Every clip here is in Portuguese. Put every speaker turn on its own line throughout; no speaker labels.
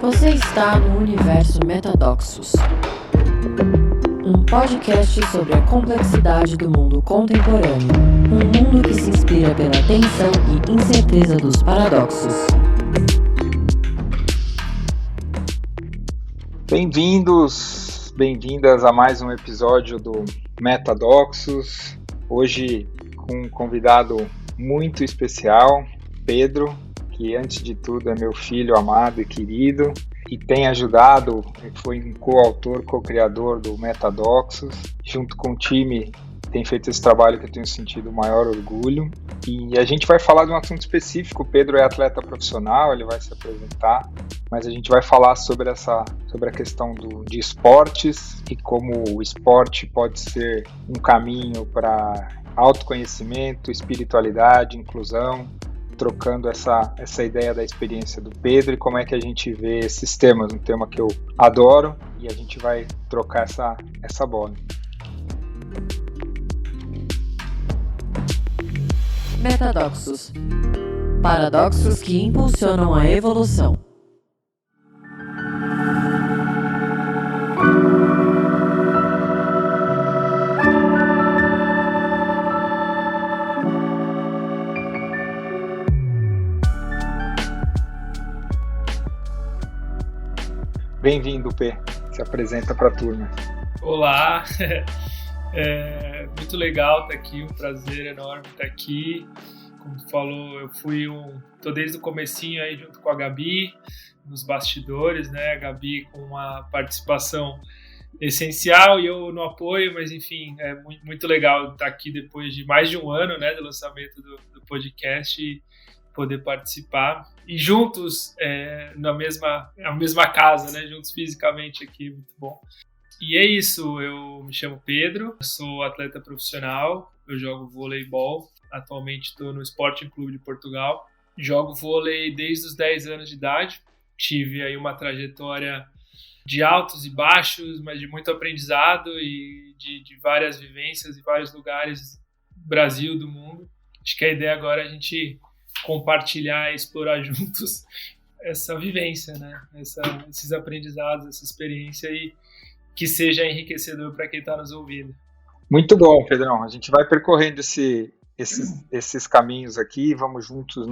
Você está no universo Metadoxos, um podcast sobre a complexidade do mundo contemporâneo, um mundo que se inspira pela tensão e incerteza dos paradoxos.
Bem-vindos, bem-vindas a mais um episódio do Metadoxos, hoje com um convidado muito especial, Pedro, que antes de tudo é meu filho amado e querido e tem ajudado, foi um coautor, co-criador do Metadoxos, junto com o time tem feito esse trabalho que eu tenho sentido o maior orgulho. E a gente vai falar de um assunto específico. O Pedro é atleta profissional, ele vai se apresentar, mas a gente vai falar sobre a questão de esportes e como o esporte pode ser um caminho para autoconhecimento, espiritualidade, inclusão, trocando essa ideia da experiência do Pedro e como é que a gente vê esses temas, um tema que eu adoro, e a gente vai trocar essa bola.
Metadoxos, paradoxos que impulsionam a evolução.
Bem-vindo, P. Se apresenta para a turma.
Olá, muito legal estar aqui, um prazer enorme estar aqui. Como tu falou, eu tô desde o comecinho aí junto com a Gabi, nos bastidores, né? A Gabi com uma participação essencial e eu no apoio, mas enfim, é muito legal estar aqui depois de mais de um ano, né, do lançamento do podcast e poder participar. E juntos, na mesma casa, né, juntos fisicamente aqui, muito bom. E é isso, eu me chamo Pedro, sou atleta profissional, eu jogo voleibol, atualmente estou no Sporting Clube de Portugal, jogo vôlei desde os 10 anos de idade, tive aí uma trajetória de altos e baixos, mas de muito aprendizado e de várias vivências em vários lugares do Brasil, do mundo. Acho que a ideia agora é a gente compartilhar e explorar juntos essa vivência, né? Esses aprendizados, essa experiência e que seja enriquecedor para quem está nos ouvindo.
Muito bom, Pedrão. A gente vai percorrendo esses caminhos aqui, vamos juntos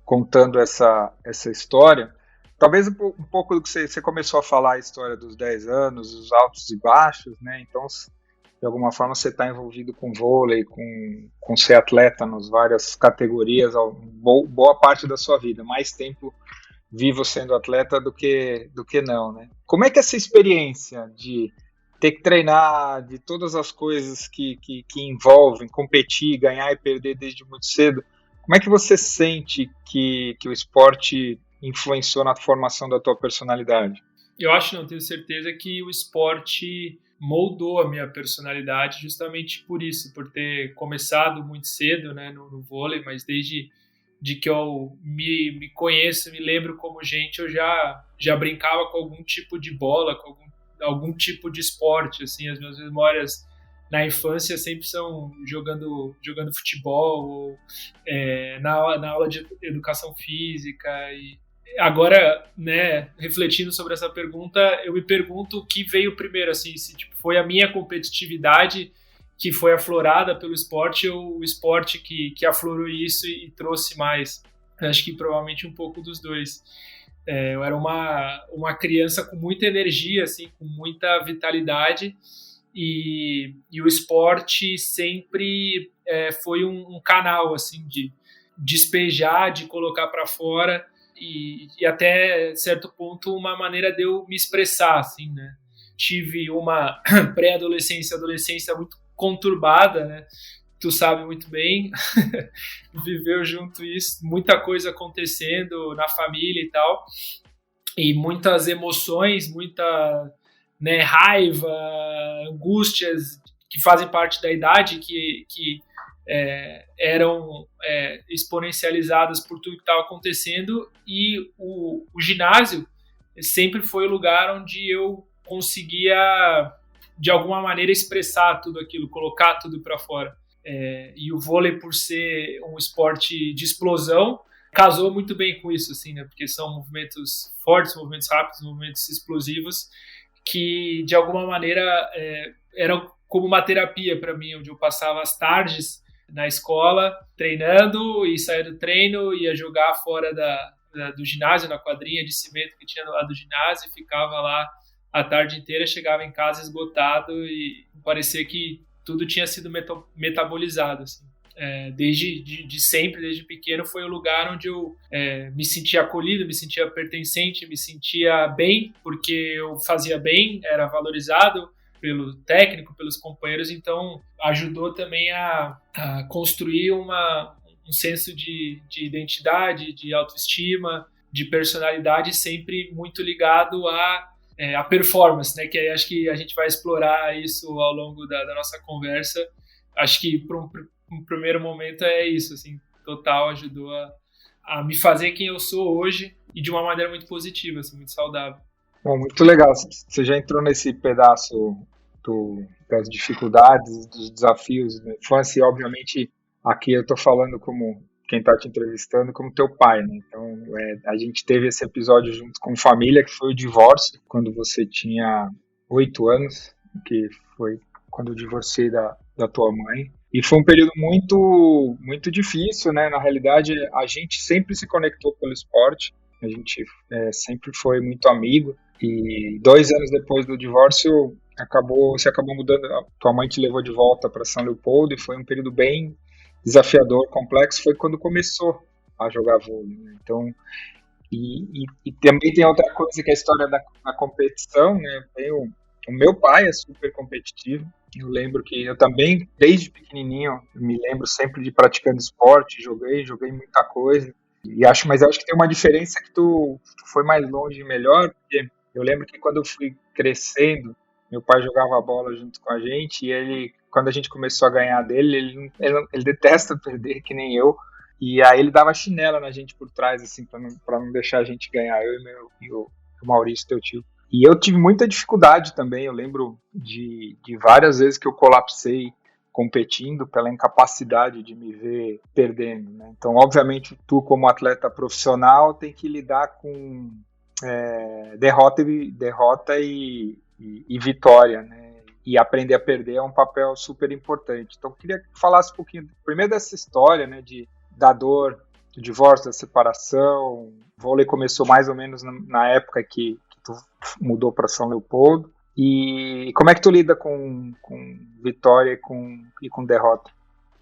contando essa história. Talvez um pouco do que você começou a falar, a história dos 10 anos, os altos e baixos, né? Então, de alguma forma, você está envolvido com vôlei, com ser atleta nas várias categorias, boa parte da sua vida, mais tempo vivo sendo atleta do que não, né? Como é que essa experiência de ter que treinar, de todas as coisas que envolvem competir, ganhar e perder desde muito cedo, como é que você sente que o esporte influenciou na formação da tua personalidade?
Eu acho, não tenho certeza, que o esporte moldou a minha personalidade justamente por isso, por ter começado muito cedo, né, no vôlei, mas desde que eu me conheço, me lembro como gente, eu já brincava com algum tipo de bola, com algum tipo de esporte, assim, as minhas memórias na infância sempre são jogando futebol, ou, na aula de educação física. E agora, né, refletindo sobre essa pergunta, eu me pergunto o que veio primeiro, assim, se foi a minha competitividade que foi aflorada pelo esporte ou o esporte que aflorou isso e trouxe mais. Eu acho que provavelmente um pouco dos dois. Eu era uma criança com muita energia, assim, com muita vitalidade, e o esporte sempre foi um canal, assim, de despejar, de colocar para fora e até certo ponto uma maneira de eu me expressar, assim, né? Tive uma pré-adolescência, adolescência muito conturbada, né? Tu sabe muito bem, viveu junto isso, muita coisa acontecendo na família e tal, e muitas emoções, muita, né, raiva, angústias que fazem parte da idade, que eram exponencializadas por tudo que estava acontecendo, e o ginásio sempre foi o lugar onde eu conseguia de alguma maneira expressar tudo aquilo, colocar tudo para fora. E o vôlei, por ser um esporte de explosão, casou muito bem com isso, assim, né? Porque são movimentos fortes, movimentos rápidos, movimentos explosivos, que de alguma maneira eram como uma terapia para mim, onde eu passava as tardes na escola treinando e saía do treino, ia jogar fora do ginásio, na quadrinha de cimento que tinha do lado do ginásio, e ficava lá a tarde inteira, chegava em casa esgotado e parecia que tudo tinha sido metabolizado, assim. Desde sempre, desde pequeno, foi o lugar onde eu me sentia acolhido, me sentia pertencente, me sentia bem, porque eu fazia bem, era valorizado pelo técnico, pelos companheiros, então ajudou também a construir um senso de identidade, de autoestima, de personalidade, sempre muito ligado a performance, né? Que aí acho que a gente vai explorar isso ao longo da nossa conversa. Acho que para um primeiro momento é isso, assim, total ajudou a me fazer quem eu sou hoje e de uma maneira muito positiva, assim, muito saudável.
Bom, muito legal. Você já entrou nesse pedaço das dificuldades, dos desafios da infância, e obviamente aqui eu estou falando como quem está te entrevistando, como teu pai, né? Então, a gente teve esse episódio junto com família, que foi o divórcio, quando você tinha 8 anos, que foi quando eu divorciei da tua mãe. E foi um período muito, muito difícil, né? Na realidade, a gente sempre se conectou pelo esporte, a gente sempre foi muito amigo. E 2 anos depois do divórcio, você acabou mudando, a tua mãe te levou de volta para São Leopoldo, e foi um período bem desafiador, complexo. Foi quando começou a jogar vôlei, né? Então, e também tem outra coisa, que é a história da competição, né? O meu pai é super competitivo. Eu lembro que eu também, desde pequenininho, me lembro sempre de praticando esporte, joguei muita coisa. Mas eu acho que tem uma diferença, que tu foi mais longe e melhor, porque eu lembro que quando eu fui crescendo, meu pai jogava bola junto com a gente, e quando a gente começou a ganhar dele, ele detesta perder, que nem eu, e aí ele dava chinela na gente por trás, assim, pra não deixar a gente ganhar, eu e o Maurício, teu tio. E eu tive muita dificuldade também, eu lembro de várias vezes que eu colapsei competindo pela incapacidade de me ver perdendo, né? Então, obviamente, tu como atleta profissional tem que lidar com derrota e vitória, né? E aprender a perder é um papel super importante. Então, eu queria que falasse um pouquinho, primeiro, dessa história, né, da dor, do divórcio, da separação. O vôlei começou mais ou menos na época que tu mudou para São Leopoldo. E como é que tu lida com vitória e com derrota?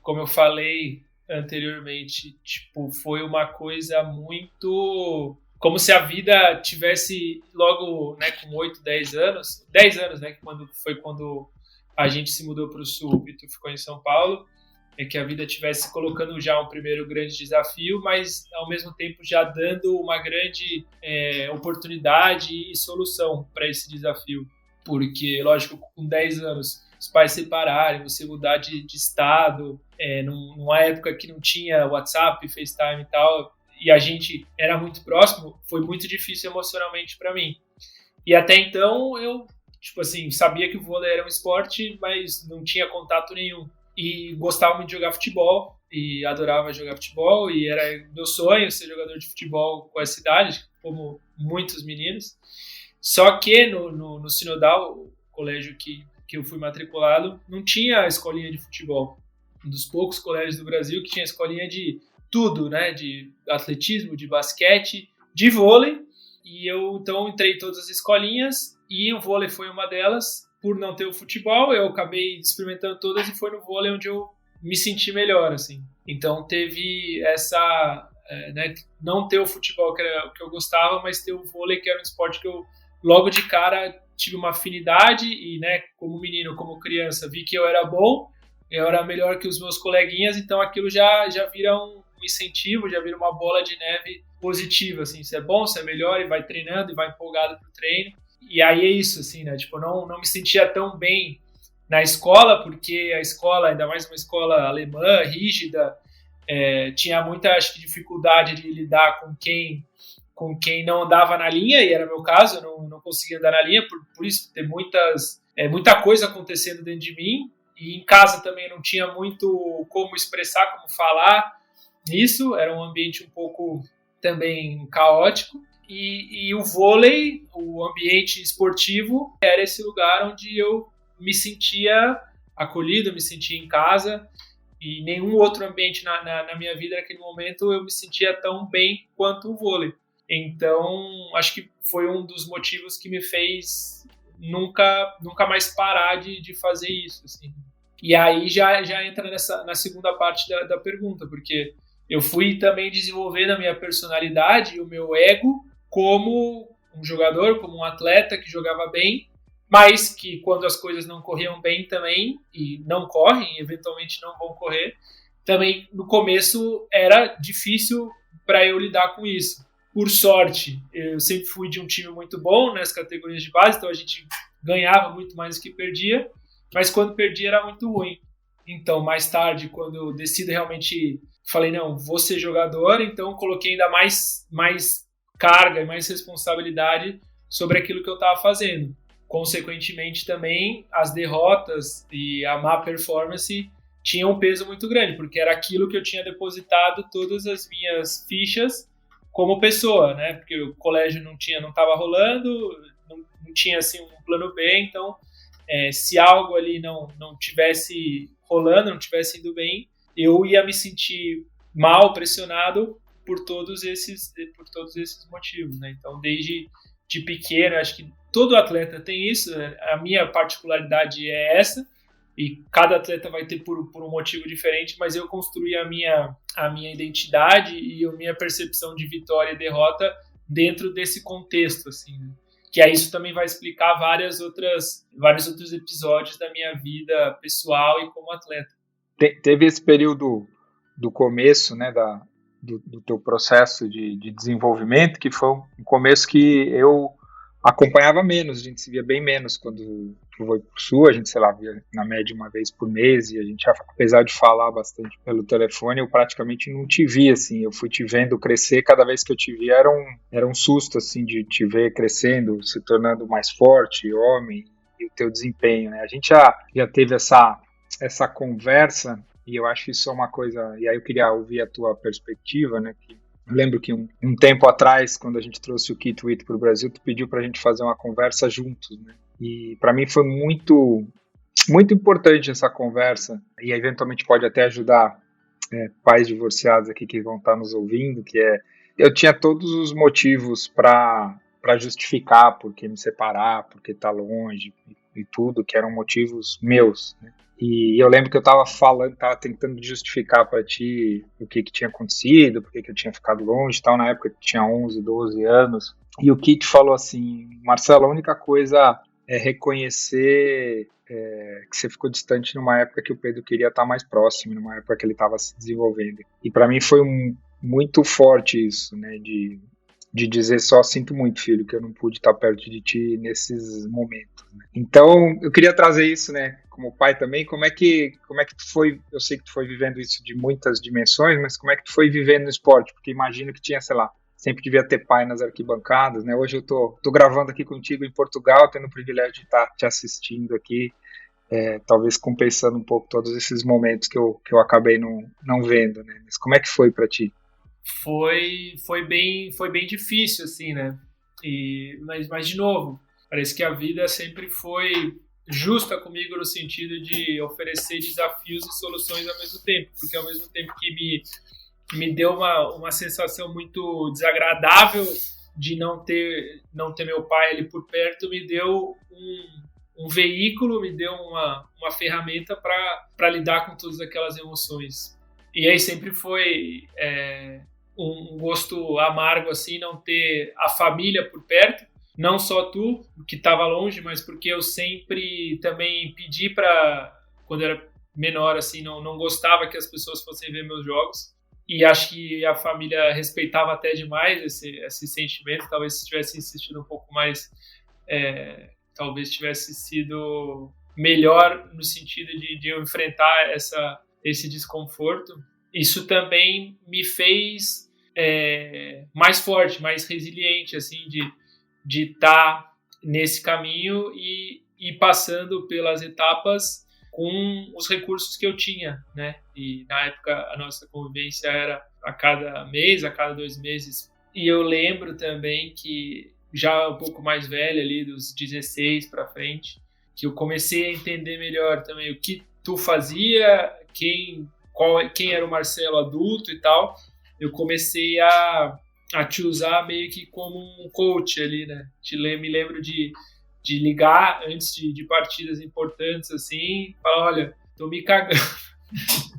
Como eu falei anteriormente, tipo, foi uma coisa muito... Como se a vida tivesse logo, né, com 8, 10 anos, né, quando a gente se mudou para o Sul e tu ficou em São Paulo, que a vida tivesse colocando já um primeiro grande desafio, mas ao mesmo tempo já dando uma grande oportunidade e solução para esse desafio. Porque, lógico, com 10 anos, os pais se separarem, você mudar de estado, numa época que não tinha WhatsApp, FaceTime e tal, e a gente era muito próximo, foi muito difícil emocionalmente para mim. E até então eu, tipo assim, sabia que o vôlei era um esporte, mas não tinha contato nenhum. E gostava muito de jogar futebol, e adorava jogar futebol, e era meu sonho ser jogador de futebol com essa idade, como muitos meninos. Só que no Sinodal, o colégio que eu fui matriculado, não tinha escolinha de futebol. Um dos poucos colégios do Brasil que tinha escolinha de tudo, né? De atletismo, de basquete, de vôlei. E eu, então, entrei em todas as escolinhas, e o vôlei foi uma delas. Por não ter o futebol, eu acabei experimentando todas, e foi no vôlei onde eu me senti melhor, assim. Então, teve essa... né, não ter o futebol, que era o que eu gostava, mas ter o vôlei, que era um esporte que eu, logo de cara, tive uma afinidade, e, né, como menino, como criança, vi que eu era bom, eu era melhor que os meus coleguinhas, então aquilo já vira um incentivo, já vira uma bola de neve positiva, assim. Você é bom, você é melhor, e vai treinando, e vai empolgado pro treino. E aí é isso, assim, né? Tipo, eu não me sentia tão bem na escola, porque a escola, ainda mais uma escola alemã, rígida, tinha muita, acho que, dificuldade de lidar com quem não andava na linha, e era meu caso, eu não conseguia andar na linha, por isso ter muita coisa acontecendo dentro de mim, e em casa também não tinha muito como expressar, como falar, nisso, era um ambiente um pouco também caótico, e o vôlei, o ambiente esportivo, era esse lugar onde eu me sentia acolhido, me sentia em casa, e nenhum outro ambiente na minha vida naquele momento eu me sentia tão bem quanto o vôlei. Então, acho que foi um dos motivos que me fez nunca mais parar de fazer isso, assim. E aí já entra na segunda parte da pergunta, porque eu fui também desenvolvendo a minha personalidade e o meu ego como um jogador, como um atleta que jogava bem, mas que quando as coisas não corriam bem também, e não correm, eventualmente não vão correr, também no começo era difícil para eu lidar com isso. Por sorte, eu sempre fui de um time muito bom nas categorias de base, então a gente ganhava muito mais do que perdia, mas quando perdia era muito ruim. Então, mais tarde, quando eu decido realmente, falei, não, vou ser jogador, então coloquei ainda mais carga e mais responsabilidade sobre aquilo que eu estava fazendo. Consequentemente, também, as derrotas e a má performance tinham um peso muito grande, porque era aquilo que eu tinha depositado todas as minhas fichas como pessoa, né? Porque o colégio não estava rolando, não tinha assim um plano B, então se algo ali não tivesse rolando, não tivesse indo bem, eu ia me sentir mal, pressionado por todos esses motivos, né? Então, desde de pequeno, acho que todo atleta tem isso, né? A minha particularidade é essa, e cada atleta vai ter por um motivo diferente, mas eu construí a minha identidade e a minha percepção de vitória e derrota dentro desse contexto, assim, né? Que aí isso também vai explicar vários outros episódios da minha vida pessoal e como atleta.
Teve esse período do começo, né, do teu processo de desenvolvimento, que foi um começo que eu acompanhava menos, a gente se via bem menos quando foi pro Sul, a gente, sei lá, via na média uma vez por mês, e a gente, apesar de falar bastante pelo telefone, eu praticamente não te via, assim, eu fui te vendo crescer, cada vez que eu te via era um susto, assim, de te ver crescendo, se tornando mais forte, homem, e o teu desempenho, né, a gente já teve essa conversa, e eu acho que isso é uma coisa, e aí eu queria ouvir a tua perspectiva, né, que eu lembro que um tempo atrás, quando a gente trouxe o Keith Witt para o Brasil, tu pediu para a gente fazer uma conversa juntos, né? E para mim foi muito, muito importante essa conversa, e eventualmente pode até ajudar pais divorciados aqui que vão estar nos ouvindo, que eu tinha todos os motivos para justificar por que me separar, porque tá longe e tudo, que eram motivos meus, né? E eu lembro que eu tava tentando justificar para ti o que tinha acontecido, por que eu tinha ficado longe e tal, na época eu tinha 11, 12 anos. E o Kit falou assim, Marcelo, a única coisa é reconhecer que você ficou distante numa época que o Pedro queria estar mais próximo, numa época que ele estava se desenvolvendo. E para mim foi muito forte isso, né, de dizer só, sinto muito, filho, que eu não pude estar perto de ti nesses momentos, né? Então, eu queria trazer isso, né, como pai também, como é que tu foi, eu sei que tu foi vivendo isso de muitas dimensões, mas como é que tu foi vivendo no esporte? Porque imagino que tinha, sei lá, sempre devia ter pai nas arquibancadas, né? Hoje eu tô gravando aqui contigo em Portugal, tendo o privilégio de estar te assistindo aqui, talvez compensando um pouco todos esses momentos que eu acabei não vendo, né? Mas como é que foi para ti?
Foi bem difícil, assim, né? Mas, de novo, parece que a vida sempre foi justa comigo no sentido de oferecer desafios e soluções ao mesmo tempo, porque ao mesmo tempo que me deu uma sensação muito desagradável de não ter meu pai ali por perto, me deu um veículo, me deu uma ferramenta para lidar com todas aquelas emoções. E aí sempre foi um gosto amargo, assim, não ter a família por perto, não só tu, que estava longe, mas porque eu sempre também pedi para, quando eu era menor, assim, não gostava que as pessoas fossem ver meus jogos, e acho que a família respeitava até demais esse sentimento, talvez se tivesse insistido um pouco mais, talvez tivesse sido melhor no sentido de eu enfrentar esse desconforto. Isso também me fez mais forte, mais resiliente, assim, de estar nesse caminho e passando pelas etapas com os recursos que eu tinha, né? E na época a nossa convivência era a cada mês, a cada 2 meses. E eu lembro também que já um pouco mais velho ali, dos 16 para frente, que eu comecei a entender melhor também o que tu fazia, quem era o Marcelo adulto e tal. Eu comecei a te usar meio que como um coach ali, né? Me lembro de ligar antes de partidas importantes, assim, falar, olha, tô me cagando,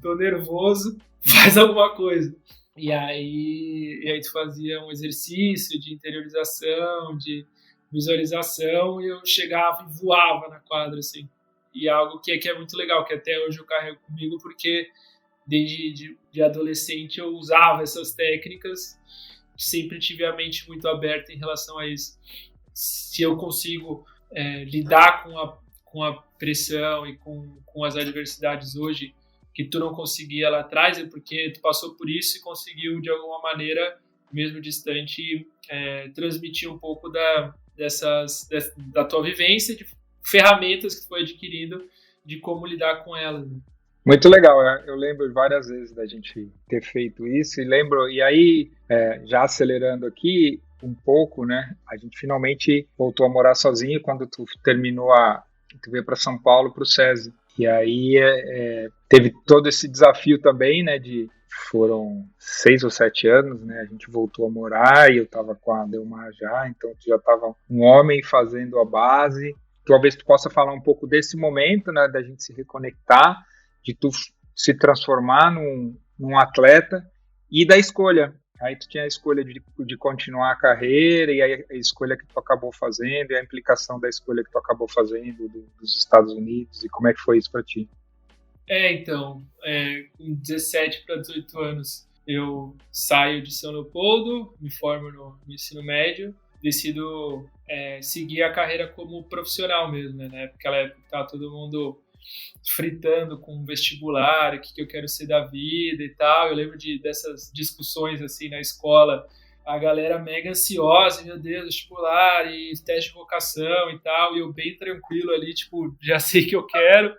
tô nervoso, faz alguma coisa. E aí tu fazia um exercício de interiorização, de visualização, e eu chegava e voava na quadra, assim. E algo que é muito legal, que até hoje eu carrego comigo, porque desde de adolescente eu usava essas técnicas, sempre tive a mente muito aberta em relação a isso. Se eu consigo lidar com a pressão e com as adversidades hoje, que tu não conseguia lá atrás, é porque tu passou por isso e conseguiu, de alguma maneira, mesmo distante, transmitir um pouco da tua vivência, de ferramentas que tu foi adquirindo, de como lidar com elas. Né?
Muito legal, eu lembro várias vezes da gente ter feito isso, e aí, já acelerando aqui um pouco, né, a gente finalmente voltou a morar sozinho quando tu tu veio para São Paulo, para o SESI, e aí teve todo esse desafio também, né, foram 6 ou 7 anos, né, a gente voltou a morar e eu estava com a Delmar já, então tu já estava um homem fazendo a base. Talvez tu possa falar um pouco desse momento, né, da gente se reconectar, de tu se transformar num atleta e da escolha. Aí tu tinha a escolha de continuar a carreira e a escolha que tu acabou fazendo e a implicação da escolha que tu acabou fazendo dos Estados Unidos, e como é que foi isso para ti?
Então, com 17 para 18 anos, eu saio de São Leopoldo, me formo no ensino médio, decido seguir a carreira como profissional mesmo, né? Naquela época estava todo mundo fritando com vestibular, o que eu quero ser da vida e tal. Eu lembro dessas discussões assim na escola, a galera mega ansiosa, meu Deus, vestibular e teste de vocação e tal, e eu bem tranquilo ali, tipo, já sei que eu quero,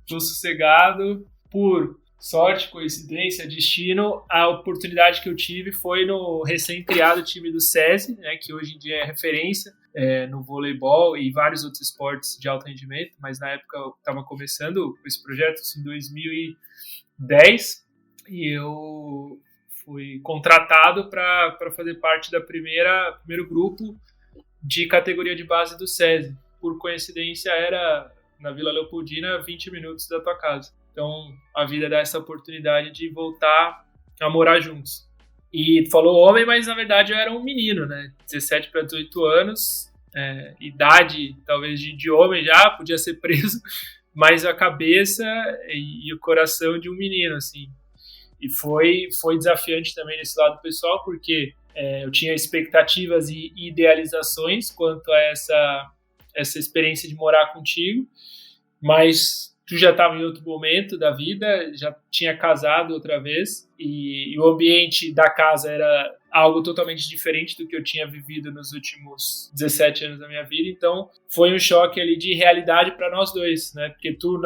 tô sossegado. Por sorte, coincidência, destino, a oportunidade que eu tive foi no recém-criado time do SESI, né, que hoje em dia é referência no voleibol e vários outros esportes de alto rendimento, mas na época eu estava começando esse projeto em 2010 e eu fui contratado para fazer parte da primeiro grupo de categoria de base do SESI. Por coincidência, era na Vila Leopoldina, 20 minutos da tua casa. Então, a vida dá essa oportunidade de voltar a morar juntos. E tu falou homem, mas na verdade eu era um menino, né? 17 para 18 anos, idade talvez de homem já, podia ser preso, mas a cabeça e o coração de um menino, assim. E foi desafiante também nesse lado pessoal, porque eu tinha expectativas e idealizações quanto a essa experiência de morar contigo, mas tu já estava em outro momento da vida, já tinha casado outra vez, e o ambiente da casa era algo totalmente diferente do que eu tinha vivido nos últimos 17 anos da minha vida. Então foi um choque ali de realidade para nós dois, né? Porque tu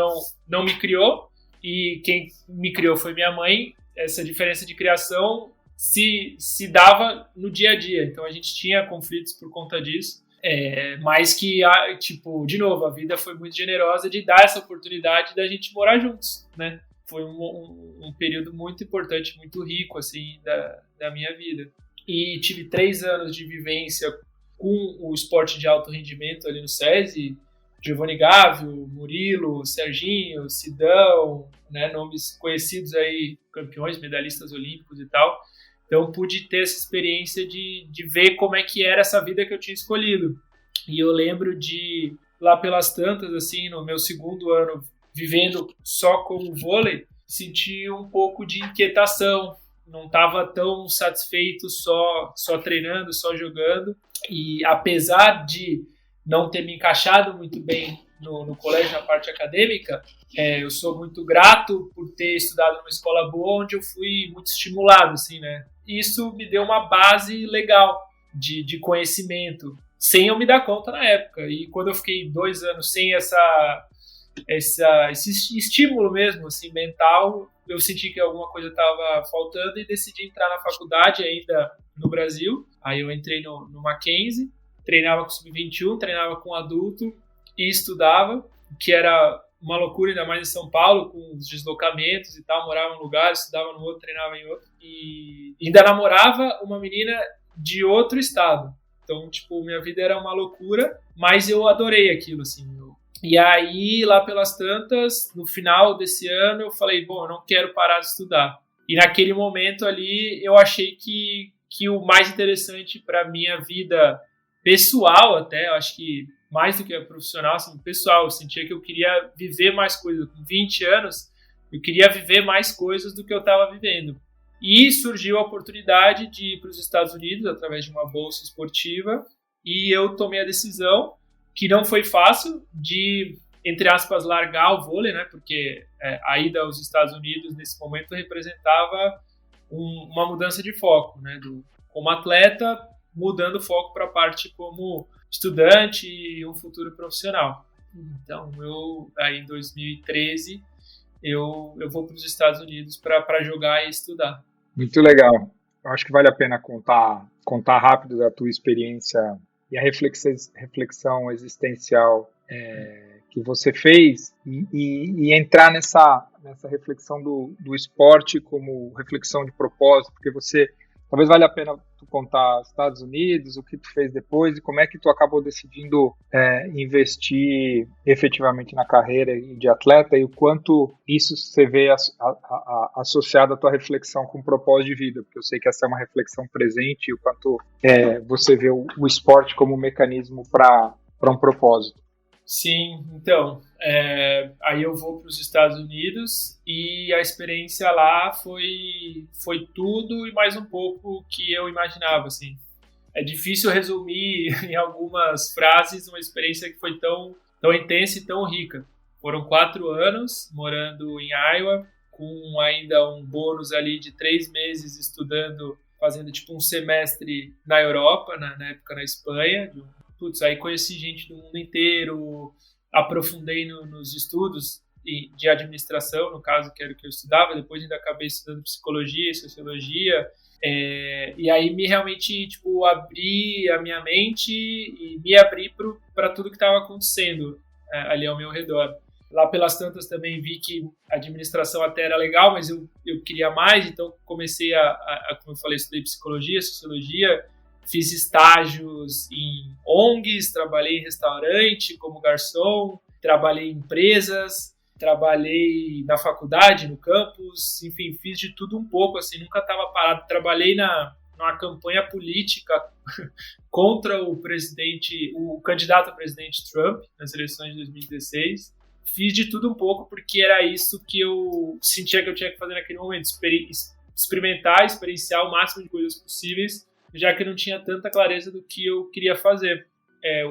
não me criou, e quem me criou foi minha mãe. Essa diferença de criação se dava no dia a dia, então a gente tinha conflitos por conta disso. Mas que, tipo, de novo, a vida foi muito generosa de dar essa oportunidade da gente morar juntos, né? Foi um período muito importante, muito rico, assim, da minha vida. E tive 3 anos de vivência com o esporte de alto rendimento ali no SESI, Giovanni Gávio, Murilo, Serginho, Sidão, né? Nomes conhecidos aí, campeões, medalhistas olímpicos e tal. Então, pude ter essa experiência de ver como é que era essa vida que eu tinha escolhido. E eu lembro de, lá pelas tantas, assim, no meu 2º ano, vivendo só como vôlei, senti um pouco de inquietação. Não estava tão satisfeito só treinando, só jogando. E apesar de não ter me encaixado muito bem no colégio, na parte acadêmica, eu sou muito grato por ter estudado numa escola boa, onde eu fui muito estimulado, assim, né? Isso me deu uma base legal de conhecimento, sem eu me dar conta na época. E quando eu fiquei 2 anos sem esse estímulo mesmo, assim, mental. Eu senti que alguma coisa estava faltando e decidi entrar na faculdade ainda no Brasil. Aí eu entrei no Mackenzie, treinava com sub-21, treinava com adulto e estudava, que era uma loucura, ainda mais em São Paulo, com os deslocamentos e tal. Morava em um lugar, estudava no outro, treinava em outro. E ainda namorava uma menina de outro estado. Então, tipo, minha vida era uma loucura, mas eu adorei aquilo, assim. E aí, lá pelas tantas, no final desse ano, eu falei, bom, eu não quero parar de estudar. E naquele momento ali, eu achei que o mais interessante para minha vida pessoal até, eu acho que mais do que a profissional, assim, pessoal, eu sentia que eu queria viver mais coisas. Com 20 anos, eu queria viver mais coisas do que eu estava vivendo. E surgiu a oportunidade de ir para os Estados Unidos através de uma bolsa esportiva e eu tomei a decisão, que não foi fácil, de, entre aspas, largar o vôlei, né? Porque a ida aos Estados Unidos nesse momento representava uma mudança de foco, né? Como atleta, mudando o foco para a parte como estudante e um futuro profissional. Então, aí em 2013, eu vou para os Estados Unidos para jogar e estudar.
Muito legal. Eu acho que vale a pena contar rápido da tua experiência e a reflexão existencial que você fez e entrar nessa reflexão do esporte como reflexão de propósito, porque talvez valha a pena tu contar Estados Unidos, o que tu fez depois e como é que tu acabou decidindo investir efetivamente na carreira de atleta e o quanto isso você vê associado à tua reflexão com o propósito de vida, porque eu sei que essa é uma reflexão presente e o quanto você vê o esporte como um mecanismo para um propósito.
Sim, então, aí eu vou para os Estados Unidos e a experiência lá foi tudo e mais um pouco que eu imaginava, assim. É difícil resumir em algumas frases uma experiência que foi tão intensa e tão rica. Foram 4 anos morando em Iowa, com ainda um bônus ali de 3 meses estudando, fazendo tipo um semestre na Europa, na época na Espanha. Aí conheci gente do mundo inteiro, aprofundei nos estudos de administração, no caso, que era o que eu estudava, depois ainda acabei estudando psicologia e sociologia, e aí realmente abri a minha mente e me abri para tudo que estava acontecendo ali ao meu redor. Lá pelas tantas também vi que a administração até era legal, mas eu queria mais, então comecei como eu falei, estudei psicologia, sociologia, fiz estágios em ONGs, trabalhei em restaurante como garçom, trabalhei em empresas, trabalhei na faculdade, no campus, enfim, fiz de tudo um pouco, assim, nunca estava parado. Trabalhei numa campanha política contra o candidato a presidente Trump nas eleições de 2016. Fiz de tudo um pouco porque era isso que eu sentia que eu tinha que fazer naquele momento, experienciar o máximo de coisas possíveis, já que eu não tinha tanta clareza do que eu queria fazer.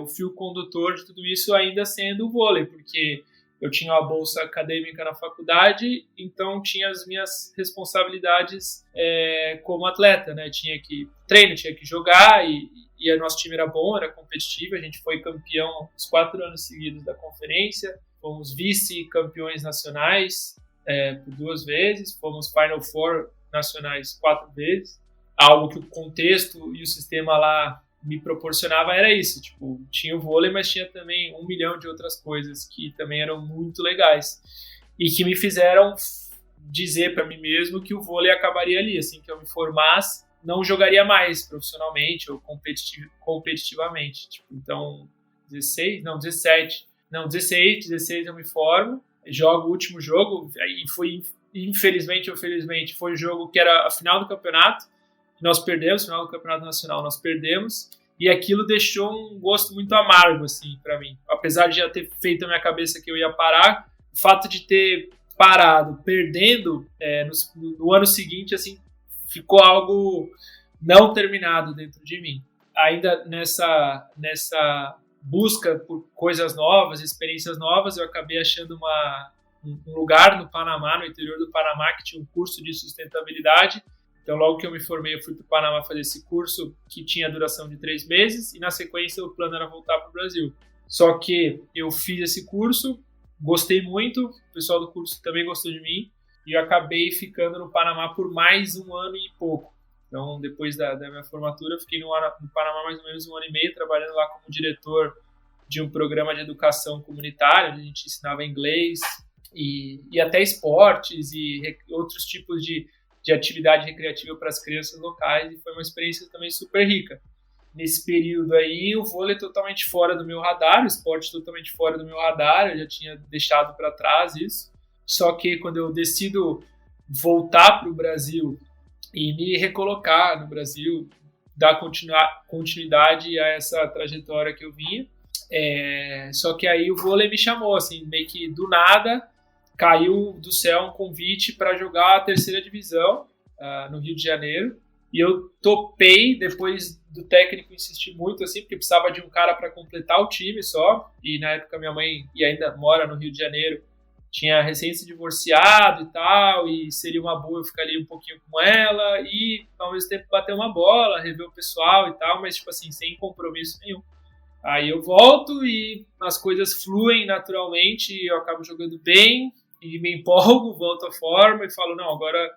O fio condutor de tudo isso ainda sendo o vôlei, porque eu tinha uma bolsa acadêmica na faculdade, então tinha as minhas responsabilidades como atleta, né? Tinha que treinar, tinha que jogar, e o nosso time era bom, era competitivo, a gente foi campeão os 4 anos seguidos da conferência, fomos vice-campeões nacionais por 2 vezes, fomos Final Four nacionais 4 vezes, algo que o contexto e o sistema lá me proporcionava era isso, tinha o vôlei, mas tinha também 1 milhão de outras coisas que também eram muito legais e que me fizeram dizer para mim mesmo que o vôlei acabaria ali, assim que eu me formasse, não jogaria mais profissionalmente ou competitivamente, então 16 eu me formo, jogo o último jogo, e foi infelizmente ou felizmente foi o jogo que era a final do campeonato. Nós perdemos, final do Campeonato Nacional, nós perdemos, e aquilo deixou um gosto muito amargo, assim, para mim. Apesar de já ter feito na minha cabeça que eu ia parar, o fato de ter parado, perdendo, no ano seguinte, assim, ficou algo não terminado dentro de mim. Ainda nessa busca por coisas novas, experiências novas, eu acabei achando um lugar no Panamá, no interior do Panamá, que tinha um curso de sustentabilidade. Então, logo que eu me formei, eu fui para o Panamá fazer esse curso que tinha duração de 3 meses e, na sequência, o plano era voltar para o Brasil. Só que eu fiz esse curso, gostei muito, o pessoal do curso também gostou de mim, e eu acabei ficando no Panamá por mais 1 ano e pouco. Então, depois da minha formatura, eu fiquei no Panamá mais ou menos 1 ano e meio, trabalhando lá como diretor de um programa de educação comunitária, onde a gente ensinava inglês e até esportes e outros tipos de atividade recreativa para as crianças locais, e foi uma experiência também super rica. Nesse período aí, o vôlei totalmente fora do meu radar, o esporte totalmente fora do meu radar, eu já tinha deixado para trás isso. Só que quando eu decido voltar para o Brasil e me recolocar no Brasil, dar continuidade a essa trajetória que eu vinha, só que aí o vôlei me chamou, assim, meio que do nada, caiu do céu um convite para jogar a 3ª divisão no Rio de Janeiro. E eu topei, depois do técnico insistir muito, assim, porque precisava de um cara para completar o time só. E na época minha mãe, e ainda mora no Rio de Janeiro, tinha recém se divorciado e tal, e seria uma boa eu ficar ali um pouquinho com ela e ao mesmo tempo bater uma bola, rever o pessoal e tal, mas tipo assim, sem compromisso nenhum. Aí eu volto e as coisas fluem naturalmente, eu acabo jogando bem e me empolgo, volto à forma e falo, não, agora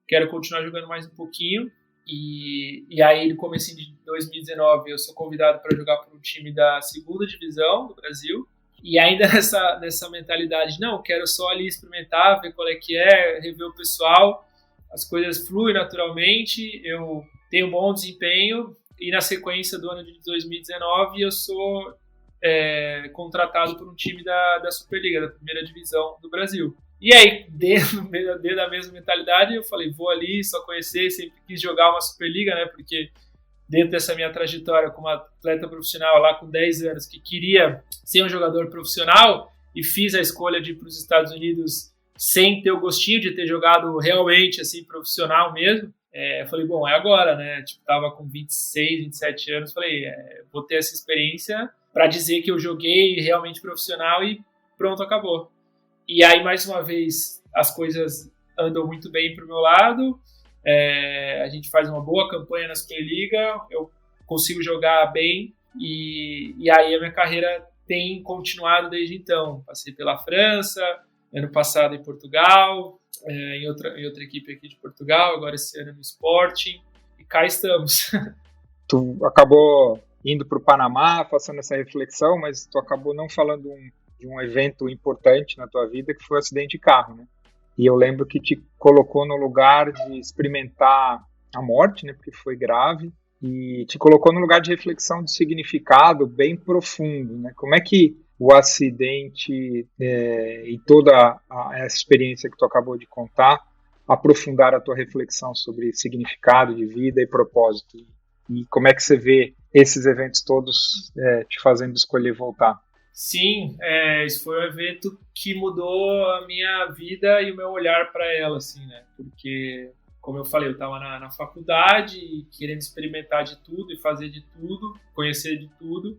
quero continuar jogando mais um pouquinho. E aí, no começo de 2019, eu sou convidado para jogar para um time da 2ª divisão do Brasil. E ainda nessa mentalidade, não, quero só ali experimentar, ver qual é que é, rever o pessoal. As coisas fluem naturalmente, eu tenho bom desempenho. E na sequência do ano de 2019, eu sou contratado por um time da Superliga, da 1ª divisão do Brasil. E aí, dentro da mesma mentalidade, eu falei, vou ali só conhecer, sempre quis jogar uma Superliga, né? Porque dentro dessa minha trajetória como atleta profissional lá com 10 anos, que queria ser um jogador profissional e fiz a escolha de ir para os Estados Unidos sem ter o gostinho de ter jogado realmente assim profissional mesmo. Eu falei, bom, é agora, né? Tipo, tava com 26, 27 anos, falei, vou ter essa experiência para dizer que eu joguei realmente profissional e pronto, acabou. E aí, mais uma vez, as coisas andam muito bem para o meu lado. A gente faz uma boa campanha na Superliga, eu consigo jogar bem e aí a minha carreira tem continuado desde então. Passei pela França, ano passado em Portugal, em outra equipe aqui de Portugal, agora esse ano no Sporting, e cá estamos.
Tu acabou indo para o Panamá, fazendo essa reflexão, mas tu acabou não falando de um evento importante na tua vida, que foi o acidente de carro, né? E eu lembro que te colocou no lugar de experimentar a morte, né, porque foi grave, e te colocou no lugar de reflexão de significado bem profundo, né? Como é que o acidente e toda essa experiência que tu acabou de contar aprofundaram a tua reflexão sobre significado de vida e propósito? E como é que você vê esses eventos todos te fazendo escolher voltar?
Sim, esse foi um evento que mudou a minha vida e o meu olhar para ela, assim, né? Porque, como eu falei, eu estava na faculdade querendo experimentar de tudo e fazer de tudo, conhecer de tudo,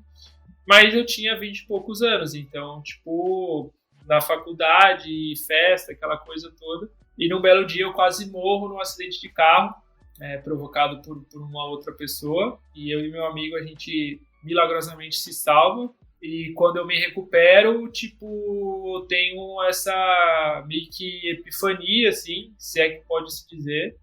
mas eu tinha 20 e poucos anos, então, tipo, na faculdade, festa, aquela coisa toda, e num belo dia eu quase morro num acidente de carro, provocado por uma outra pessoa, e eu e meu amigo, a gente milagrosamente se salva. E quando eu me recupero, tipo, eu tenho essa meio que epifania, assim, se é que pode se dizer,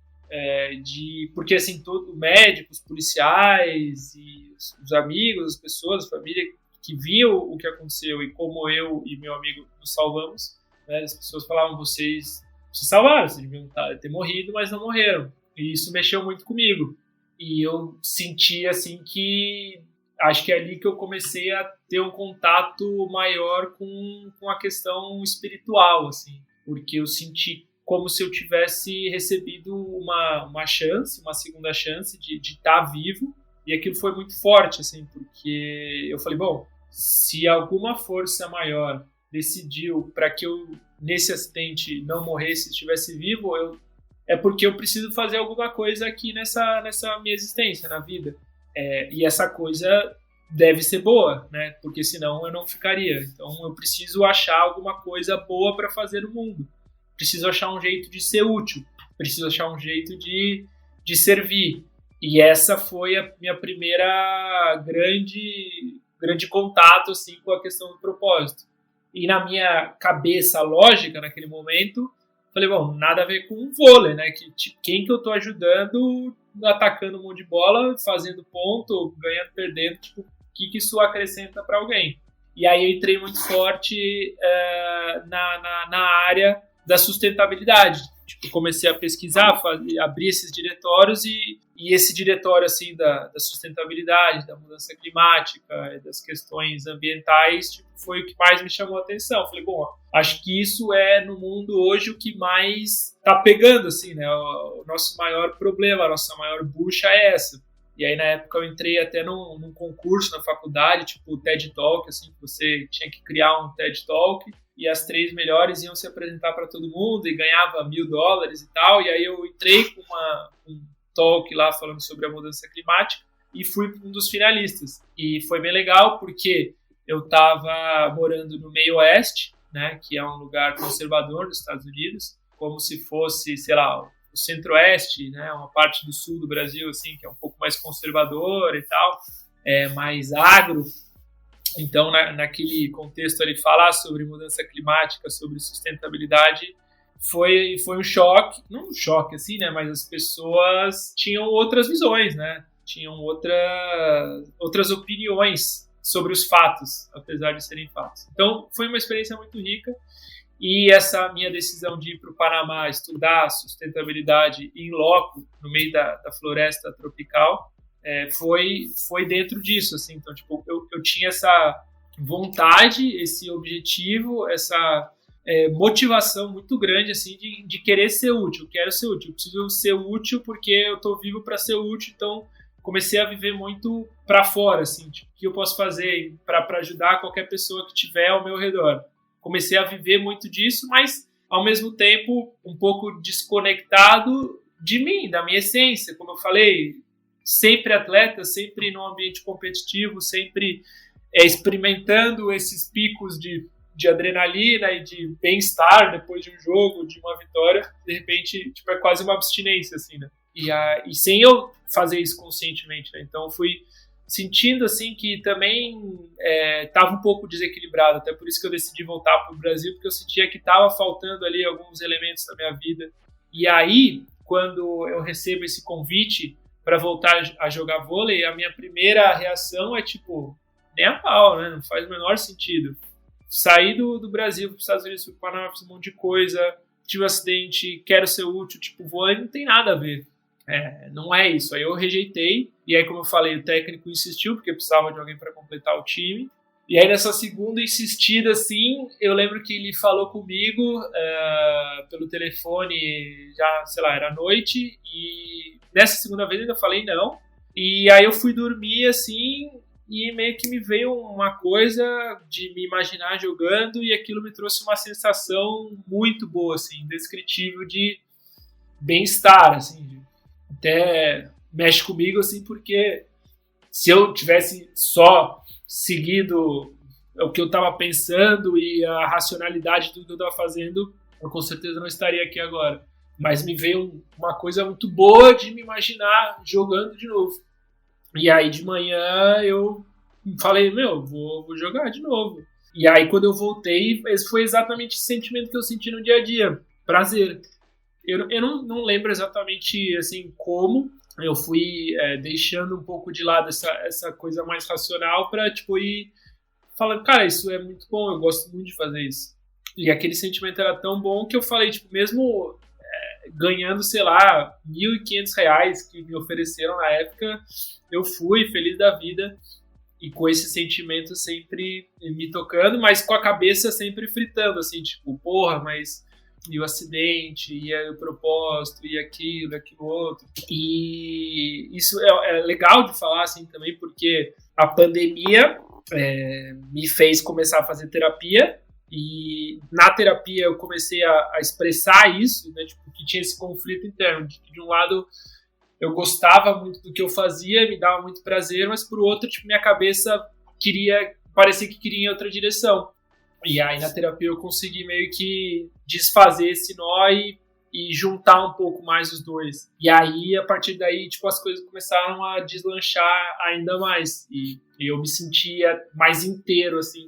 porque, assim, médicos, policiais e os amigos, as pessoas, a família que viam o que aconteceu e como eu e meu amigo nos salvamos, né, as pessoas falavam, vocês se salvaram, vocês deviam ter morrido, mas não morreram. E isso mexeu muito comigo. E eu senti, assim, que acho que é ali que eu comecei a ter um contato maior com a questão espiritual, assim, porque eu senti como se eu tivesse recebido uma chance, uma segunda chance de estar vivo, e aquilo foi muito forte, assim, porque eu falei, bom, se alguma força maior decidiu para que eu, nesse acidente, não morresse e estivesse vivo, é porque eu preciso fazer alguma coisa aqui nessa minha existência, na vida. E essa coisa deve ser boa, né? Porque senão eu não ficaria. Então eu preciso achar alguma coisa boa para fazer no mundo. Preciso achar um jeito de ser útil. Preciso achar um jeito de servir. E essa foi a minha primeira grande contato assim, com a questão do propósito. E na minha cabeça lógica, naquele momento, falei, bom, nada a ver com o vôlei, né? Quem que eu tô ajudando atacando um monte de bola, fazendo ponto, ganhando, perdendo, tipo, o que isso acrescenta para alguém? E aí eu entrei muito forte na área da sustentabilidade. Tipo, comecei a pesquisar, abrir esses diretórios e esse diretório assim da sustentabilidade, da mudança climática, das questões ambientais, tipo, foi o que mais me chamou a atenção. Falei, bom, acho que isso é no mundo hoje o que mais está pegando, assim, né? O nosso maior problema, a nossa maior bucha é essa. E aí, na época, eu entrei até num concurso na faculdade, tipo o TED Talk, assim, que você tinha que criar um TED Talk e as 3 melhores iam se apresentar para todo mundo e ganhava $1.000 e tal. E aí eu entrei com um talk lá falando sobre a mudança climática e fui um dos finalistas. E foi bem legal porque eu estava morando no meio oeste, né, que é um lugar conservador dos Estados Unidos, como se fosse, sei lá, o centro-oeste, né, uma parte do sul do Brasil, assim, que é um pouco mais conservador e tal, mais agro. Então, naquele contexto ali, falar sobre mudança climática, sobre sustentabilidade, foi um choque, não um choque assim, né, mas as pessoas tinham outras visões, né, tinham outras opiniões sobre os fatos, apesar de serem fatos. Então, foi uma experiência muito rica. E essa minha decisão de ir para o Panamá estudar sustentabilidade em loco, no meio da floresta tropical, foi dentro disso, assim. Então, tipo, eu tinha essa vontade, esse objetivo, essa motivação muito grande, assim, de querer ser útil. Eu quero ser útil, eu preciso ser útil porque eu estou vivo para ser útil. Então, comecei a viver muito para fora, assim, tipo, o que eu posso fazer para ajudar qualquer pessoa que estiver ao meu redor. Comecei a viver muito disso, mas, ao mesmo tempo, um pouco desconectado de mim, da minha essência. Como eu falei, sempre atleta, sempre num ambiente competitivo, sempre experimentando esses picos de adrenalina e de bem-estar depois de um jogo, de uma vitória. De repente, tipo, é quase uma abstinência, assim, né? E sem eu fazer isso conscientemente, né? Então, fui sentindo assim que também estava um pouco desequilibrado, até por isso que eu decidi voltar para o Brasil, porque eu sentia que estava faltando ali alguns elementos da minha vida. E aí, quando eu recebo esse convite para voltar a jogar vôlei, a minha primeira reação é tipo, nem a pau, né? Não faz o menor sentido. Saí do Brasil para os Estados Unidos, fui para o Panamá, fiz um monte de coisa, tive um acidente, quero ser útil, tipo, vôlei não tem nada a ver. Não é isso. Aí eu rejeitei. E aí, como eu falei, o técnico insistiu, porque precisava de alguém para completar o time. E aí, nessa segunda insistida, assim, eu lembro que ele falou comigo pelo telefone, já, sei lá, era noite. E nessa segunda vez eu ainda falei não. E aí eu fui dormir, assim, e meio que me veio uma coisa de me imaginar jogando. E aquilo me trouxe uma sensação muito boa, assim, indescritível de bem-estar, assim, até mexe comigo, assim, porque se eu tivesse só seguido o que eu estava pensando e a racionalidade do que eu estava fazendo, eu com certeza não estaria aqui agora. Mas me veio uma coisa muito boa de me imaginar jogando de novo. E aí de manhã eu falei, vou jogar de novo. E aí quando eu voltei, esse foi exatamente esse sentimento que eu senti no dia a dia. Prazer. Eu não lembro exatamente assim como eu fui deixando um pouco de lado essa coisa mais racional para tipo, ir falando, cara, isso é muito bom, eu gosto muito de fazer isso. E aquele sentimento era tão bom que eu falei, tipo, mesmo ganhando, sei lá, R$1.500 que me ofereceram na época, eu fui feliz da vida e com esse sentimento sempre me tocando, mas com a cabeça sempre fritando, assim, tipo, porra, mas e o acidente, e o propósito, e aquilo outro. E isso é legal de falar assim também, porque a pandemia me fez começar a fazer terapia, e na terapia eu comecei a expressar isso, né, tipo, que tinha esse conflito interno, de um lado eu gostava muito do que eu fazia, me dava muito prazer, mas por outro, tipo, minha cabeça parecia que queria ir em outra direção. E aí na terapia eu consegui meio que desfazer esse nó e juntar um pouco mais os dois. E aí, a partir daí, tipo, as coisas começaram a deslanchar ainda mais. E eu me sentia mais inteiro, assim,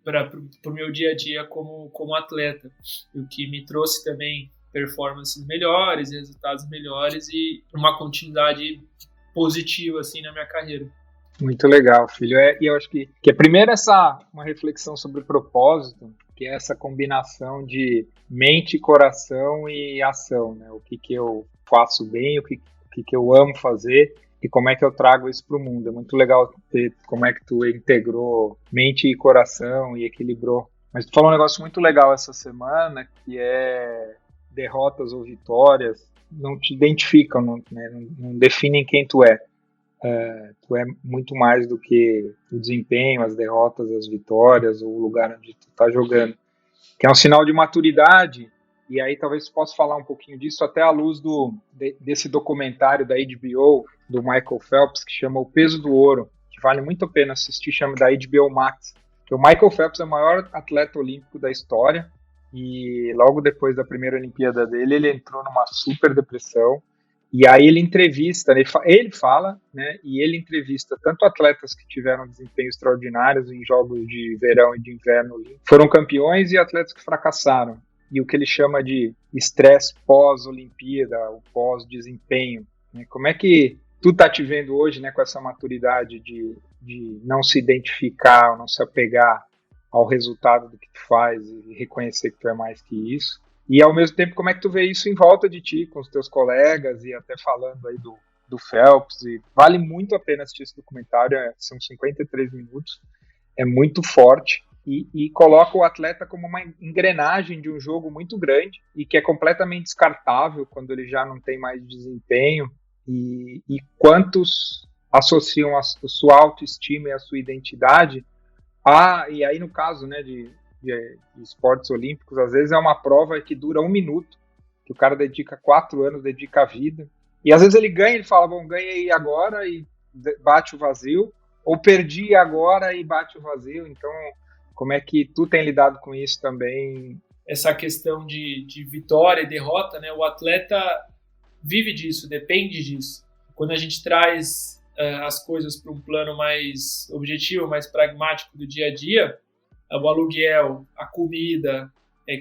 para o meu dia a dia como atleta, o que me trouxe também performances melhores, resultados melhores e uma continuidade positiva assim na minha carreira.
Muito legal, filho. E eu acho que primeiro uma reflexão sobre propósito, que é essa combinação de mente, coração e ação, né? O que eu faço bem, o que eu amo fazer e como é que eu trago isso para o mundo. É muito legal ver como é que tu integrou mente e coração e equilibrou. Mas tu falou um negócio muito legal essa semana, que é derrotas ou vitórias não te identificam, não definem quem tu é. Tu é muito mais do que o desempenho, as derrotas, as vitórias, ou o lugar onde tu está jogando, que é um sinal de maturidade. E aí talvez tu possa falar um pouquinho disso até à luz desse documentário da HBO, do Michael Phelps, que chama O Peso do Ouro, que vale muito a pena assistir, chama da HBO Max. Que o Michael Phelps é o maior atleta olímpico da história, e logo depois da primeira Olimpíada dele, ele entrou numa super depressão. E aí ele entrevista, ele fala, né, e ele entrevista tanto atletas que tiveram desempenho extraordinários em jogos de verão e de inverno, foram campeões, e atletas que fracassaram. E o que ele chama de estresse pós-Olimpíada, o pós-desempenho. Né? Como é que tu tá te vendo hoje, né, com essa maturidade de não se identificar, não se apegar ao resultado do que tu faz e reconhecer que tu é mais que isso? E, ao mesmo tempo, como é que tu vê isso em volta de ti, com os teus colegas, e até falando aí do Phelps, e vale muito a pena assistir esse documentário, são 53 minutos, é muito forte, e coloca o atleta como uma engrenagem de um jogo muito grande, e que é completamente descartável quando ele já não tem mais desempenho, e quantos associam a sua autoestima e a sua identidade e aí no caso, né, de esportes olímpicos, às vezes é uma prova que dura 1 minuto, que o cara dedica 4 anos, dedica a vida, e às vezes ele ganha, ele fala, bom, ganhei agora e bate o vazio, ou perdi agora e bate o vazio. Então, como é que tu tem lidado com isso também?
Essa questão de vitória e derrota, né, o atleta vive disso, depende disso. Quando a gente traz as coisas para um plano mais objetivo, mais pragmático do dia a dia, o aluguel, a comida,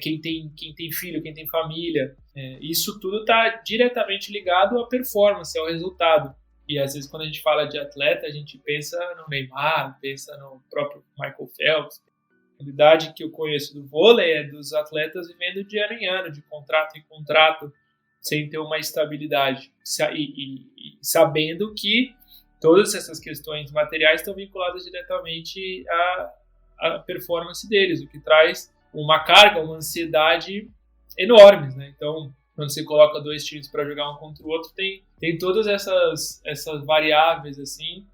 quem tem filho, quem tem família, isso tudo está diretamente ligado à performance, ao resultado. E às vezes quando a gente fala de atleta, a gente pensa no Neymar, pensa no próprio Michael Phelps. A realidade que eu conheço do vôlei é dos atletas vivendo de ano em ano, de contrato em contrato, sem ter uma estabilidade. E sabendo que todas essas questões materiais estão vinculadas diretamente a performance deles, o que traz uma carga, uma ansiedade enormes, né? Então, quando você coloca 2 times para jogar um contra o outro, tem todas essas variáveis assim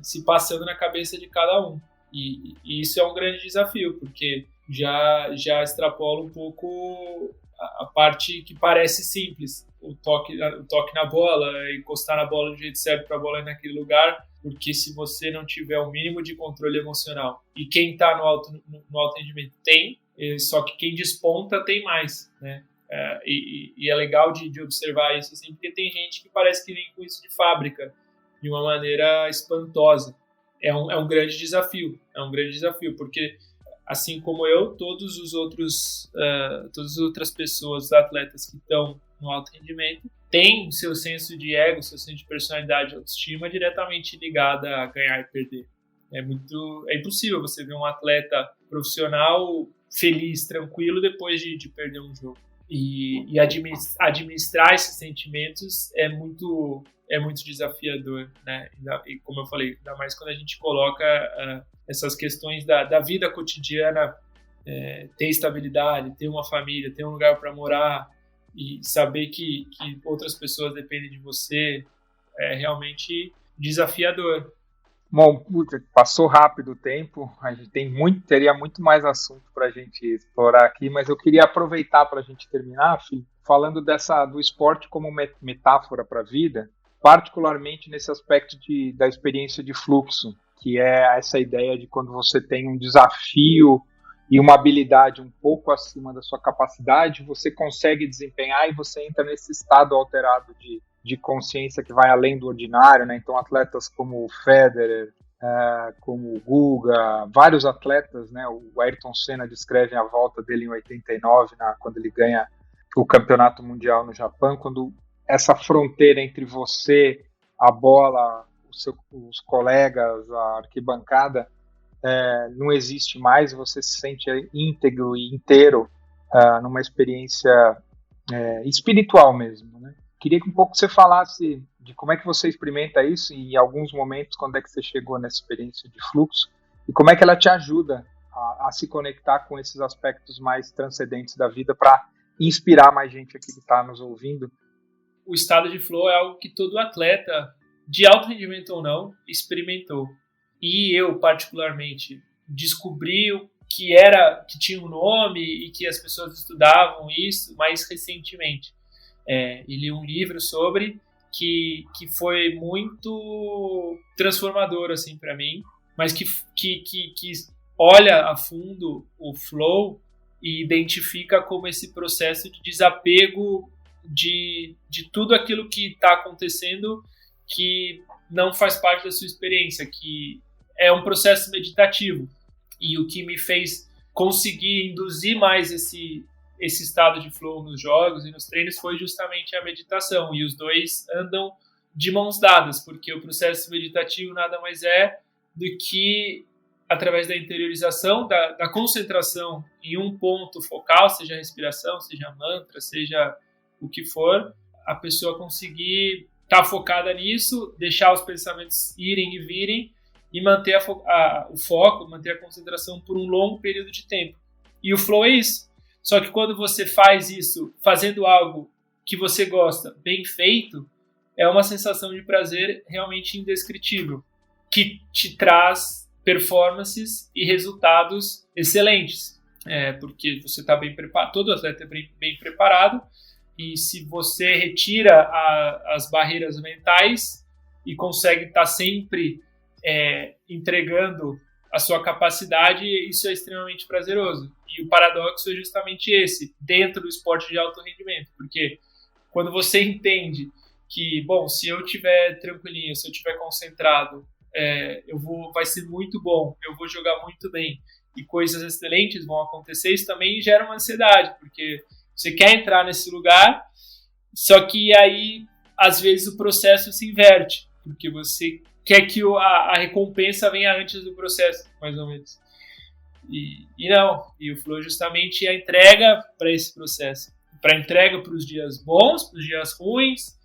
se passando na cabeça de cada um. E isso é um grande desafio, porque já extrapola um pouco a parte que parece simples, o toque na bola, encostar na bola do jeito certo para a bola ir naquele lugar, porque se você não tiver o mínimo de controle emocional, e quem está no alto rendimento tem, só que quem desponta tem mais, né? E é legal de observar isso, assim, porque tem gente que parece que vem com isso de fábrica, de uma maneira espantosa. É um grande desafio, porque assim como eu, todas as outras pessoas, atletas que estão no alto rendimento, têm o seu senso de ego, seu senso de personalidade e autoestima diretamente ligada a ganhar e perder. É impossível você ver um atleta profissional feliz, tranquilo, depois de perder um jogo. E administrar esses sentimentos é muito desafiador, né? E como eu falei, ainda mais quando a gente coloca essas questões da vida cotidiana, ter estabilidade, ter uma família, ter um lugar para morar e saber que outras pessoas dependem de você, é realmente desafiador.
Bom, passou rápido o tempo, a gente teria muito mais assunto para a gente explorar aqui, mas eu queria aproveitar para a gente terminar, filho, falando do esporte como metáfora para a vida, particularmente nesse aspecto da experiência de fluxo, que é essa ideia de quando você tem um desafio e uma habilidade um pouco acima da sua capacidade, você consegue desempenhar e você entra nesse estado alterado de consciência que vai além do ordinário, né? Então atletas como o Federer, como o Guga, vários atletas, né? O Ayrton Senna descreve a volta dele em 89, quando ele ganha o campeonato mundial no Japão, quando essa fronteira entre você, a bola, os colegas, a arquibancada, não existe mais, você se sente íntegro e inteiro numa experiência espiritual mesmo, né? Queria que um pouco você falasse de como é que você experimenta isso e em alguns momentos quando é que você chegou nessa experiência de fluxo e como é que ela te ajuda a se conectar com esses aspectos mais transcendentes da vida para inspirar mais gente aqui que está nos ouvindo.
O estado de flow é algo que todo atleta, de alto rendimento ou não, experimentou. E eu, particularmente, descobri que tinha um nome e que as pessoas estudavam isso mais recentemente. E li um livro sobre que foi muito transformador assim para mim, mas que olha a fundo o flow e identifica como esse processo de desapego de tudo aquilo que está acontecendo que não faz parte da sua experiência, que é um processo meditativo. E o que me fez conseguir induzir mais esse estado de flow nos jogos e nos treinos foi justamente a meditação. E os dois andam de mãos dadas, porque o processo meditativo nada mais é do que, através da interiorização, da concentração em um ponto focal, seja a respiração, seja a mantra, seja o que for, a pessoa conseguir estar focada nisso, deixar os pensamentos irem e virem e manter o foco, manter a concentração por um longo período de tempo. E o flow é isso. Só que quando você faz isso, fazendo algo que você gosta, bem feito, é uma sensação de prazer realmente indescritível, que te traz performances e resultados excelentes. Porque você está bem preparado, todo atleta é bem preparado, e se você retira as barreiras mentais e consegue estar sempre entregando a sua capacidade, isso é extremamente prazeroso. E o paradoxo é justamente esse, dentro do esporte de alto rendimento, porque quando você entende que, bom, se eu estiver tranquilinho, se eu estiver concentrado, vai ser muito bom, eu vou jogar muito bem e coisas excelentes vão acontecer, isso também gera uma ansiedade, porque você quer entrar nesse lugar, só que aí, às vezes, o processo se inverte, porque você quer que a recompensa venha antes do processo, mais ou menos. E não, e o flow é justamente a entrega para esse processo, para a entrega para os dias bons, para os dias ruins,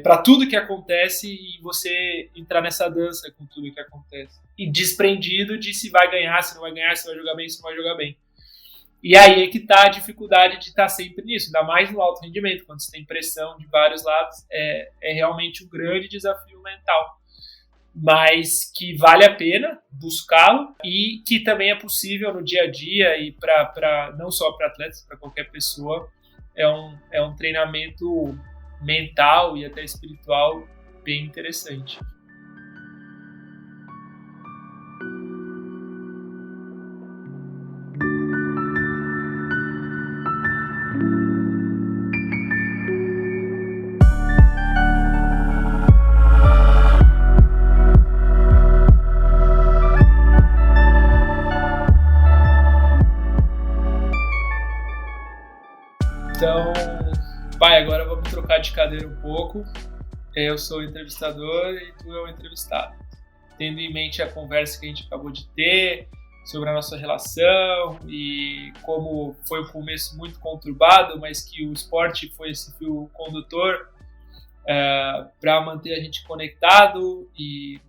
para tudo que acontece e você entrar nessa dança com tudo que acontece. E desprendido de se vai ganhar, se não vai ganhar, se vai jogar bem, se não vai jogar bem. E aí é que está a dificuldade de estar sempre nisso, ainda mais no alto rendimento, quando você tem pressão de vários lados, é realmente um grande desafio mental. Mas que vale a pena buscá-lo e que também é possível no dia a dia e não só para atletas, para qualquer pessoa, é um treinamento mental e até espiritual bem interessante. Então, agora vamos trocar de cadeira um pouco. Eu sou o entrevistador e tu é o entrevistado. Tendo em mente a conversa que a gente acabou de ter sobre a nossa relação e como foi um começo muito conturbado, mas que o esporte foi esse fio condutor para manter a gente conectado e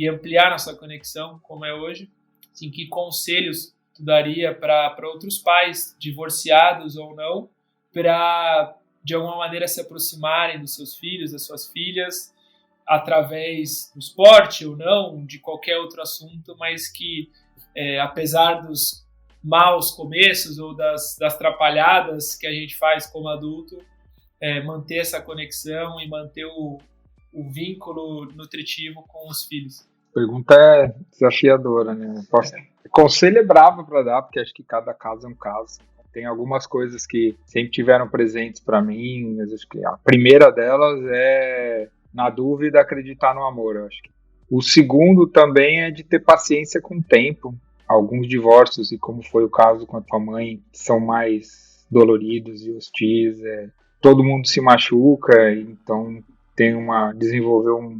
ampliar nossa conexão, como é hoje. Assim, que conselhos tu daria para outros pais, divorciados ou não, para, de alguma maneira, se aproximarem dos seus filhos, das suas filhas, através do esporte ou não, de qualquer outro assunto, mas que, apesar dos maus começos ou das atrapalhadas que a gente faz como adulto, manter essa conexão e manter o vínculo nutritivo com os filhos.
A pergunta é desafiadora, né? Conselho é bravo para dar, porque acho que cada caso é um caso. Tem algumas coisas que sempre tiveram presentes para mim, mas acho que a primeira delas é, na dúvida, acreditar no amor. Eu acho que O segundo também é de ter paciência com o tempo. Alguns divórcios, e como foi o caso com a tua mãe, são mais doloridos e hostis. Todo mundo se machuca, então desenvolver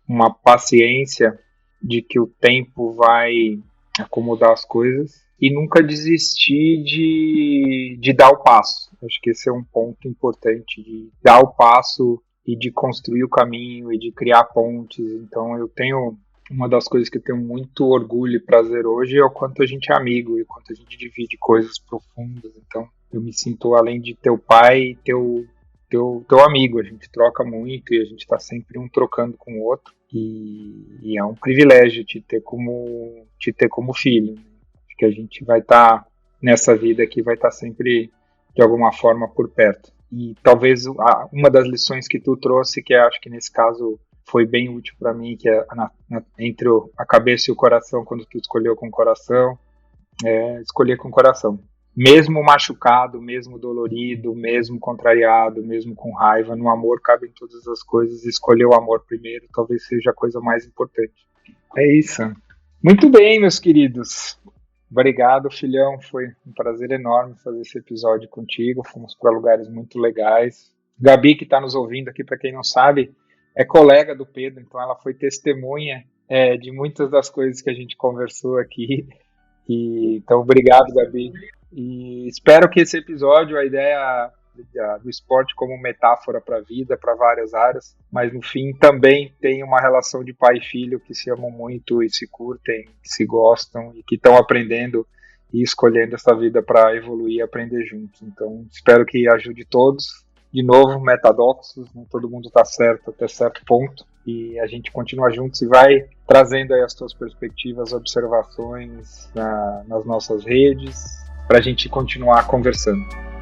uma paciência de que o tempo vai acomodar as coisas e nunca desistir de dar o passo. Acho que esse é um ponto importante, de dar o passo e de construir o caminho e de criar pontes. Então uma das coisas que eu tenho muito orgulho e prazer hoje é o quanto a gente é amigo e o quanto a gente divide coisas profundas. Então eu me sinto, além de teu pai, teu amigo. A gente troca muito e a gente está sempre um trocando com o outro. E é um privilégio te ter como filho. Acho que a gente vai estar nessa vida aqui, vai estar sempre de alguma forma por perto. E talvez uma das lições que tu trouxe, que acho que nesse caso foi bem útil para mim, que é entre a cabeça e o coração, quando tu escolheu com o coração, escolher com o coração. Mesmo machucado, mesmo dolorido, mesmo contrariado, mesmo com raiva, no amor cabem todas as coisas. Escolher o amor primeiro talvez seja a coisa mais importante. É isso. Muito bem, meus queridos. Obrigado, filhão. Foi um prazer enorme fazer esse episódio contigo. Fomos para lugares muito legais. Gabi, que está nos ouvindo aqui, para quem não sabe, é colega do Pedro, então ela foi testemunha de muitas das coisas que a gente conversou aqui. Então, obrigado, Gabi. E espero que esse episódio, a ideia do esporte como metáfora para a vida, para várias áreas, mas no fim também tem uma relação de pai e filho que se amam muito e se curtem, que se gostam e que estão aprendendo e escolhendo essa vida para evoluir e aprender juntos. Então, espero que ajude todos. De novo, metadoxos, né? Todo mundo está certo até certo ponto e a gente continua juntos e vai trazendo aí as tuas perspectivas, observações nas nossas redes, para a gente continuar conversando.